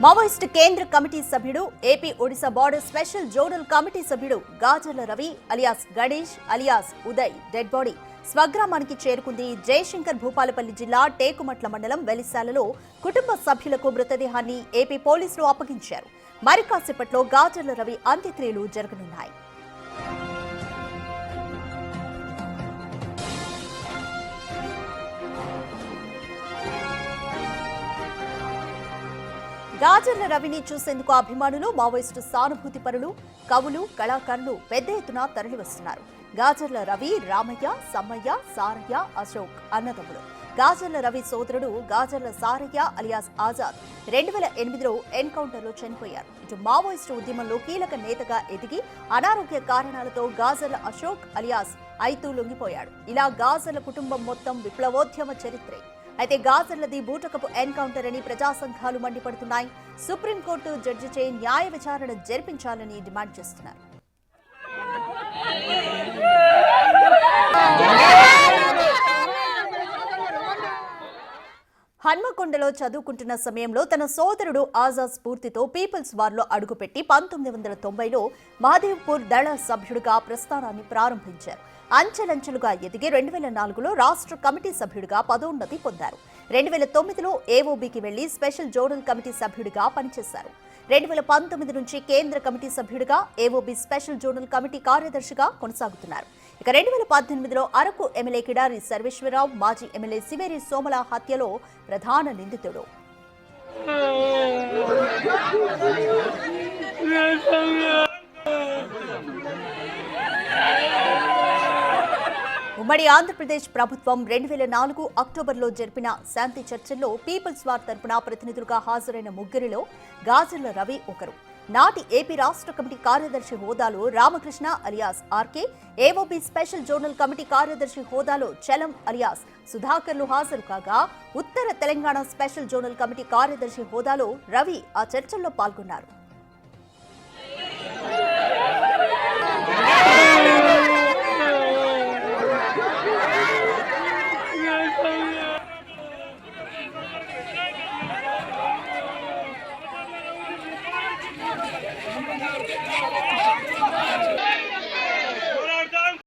Maoist కేంద్ర committee సభ్యుడు AP Odisha border special zonal committee సభ్యుడు Gajarla Ravi alias Ganesh alias Uday dead body స్వగ్రామానికి చేరుకుంది. జయశంకర్ భూపాలపల్లి జిల్లా టేకుమట్ల మండలం వెలిశాలలో కుటుంబ సభ్యులకు మృతదేహాన్ని ఏపీ పోలీసులు అప్పగించారు. మరి కాసేపట్లో గాజర్ల రవి అంత్యక్రియలు జరగనున్నాయి. గాజర్ల రవిని చూసేందుకు అభిమానులు, మావోయిస్టు సానుభూతి పరులు, కవులు, కళాకారులు పెద్ద ఎత్తున తరలివస్తున్నారు. గాజర్ల రవి రామయ్య, సమ్మయ్య, సారయ్య, అశోక్ అన్నదమ్ములు. గాజర్ల రవి సోదరుడు గాజర్ల సారయ్య అలియాస్ ఆజాద్ 2008లో ఎన్కౌంటర్లో చనిపోయారు. ఇటు మావోయిస్టు ఉద్యమంలో కీలక నేతగా ఎదిగి అనారోగ్య కారణాలతో గాజర్ల అశోక్ అలియాస్ ఐతూ లొంగిపోయాడు. ఇలా గాజర్ల కుటుంబం మొత్తం విప్లవోద్యమ చరిత్రే. అయితే గాజర్లది బూటకపు ఎన్కౌంటర్ అని ప్రజా సంఘాలు మండిపడుతున్నాయి. సుప్రీంకోర్టు జడ్జిచే న్యాయ విచారణ జరిపించాలని డిమాండ్ చేస్తున్నారు. హన్మకొండలో చదువుకుంటున్న సమయంలో తన సోదరుడు ఆజాద్ స్ఫూర్తితో పీపుల్స్ వార్లో అడుగుపెట్టి 1990లో మహదేవ్పూర్ దళ సభ్యుడిగా ప్రస్థానాన్ని ప్రారంభించారు. అంచెలంచెలుగా ఎదిగి 2004లో రాష్ట్ర కమిటీ సభ్యుడిగా పదోన్నతి పొందారు. 2009లో ఏఓబీకి వెళ్లి స్పెషల్ జోనల్ కమిటీ సభ్యుడిగా పనిచేశారు. 2019 నుంచి కేంద్ర కమిటీ సభ్యుడిగా, ఏఓబీ స్పెషల్ జోనల్ కమిటీ కార్యదర్శిగా కొనసాగుతున్నారు. ఇక 2018లో అరకు ఎమ్మెల్యే కిడారి సర్వేశ్వరరావు, మాజీ ఎమ్మెల్యే సివేరి సోమల హత్యలో ప్రధాన నిందితుడు. ఉమ్మడి ఆంధ్రప్రదేశ్ ప్రభుత్వం 2004 అక్టోబర్లో జరిపిన శాంతి చర్చల్లో పీపుల్స్ వార్ తరపున ప్రతినిధులుగా హాజరైన ముగ్గురిలో గాజర్ల రవి ఒకరు. నాటి ఏపీ రాష్ట్ర కమిటీ కార్యదర్శి హోదాలో Ramakrishna alias RK, AOB special zonal committee కార్యదర్శి హోదాలో చలం అలియాస్ సుధాకర్లు హాజరు కాగా, ఉత్తర తెలంగాణ స్పెషల్ జోనల్ కమిటీ కార్యదర్శి హోదాలో రవి ఆ చర్చల్లో పాల్గొన్నారు.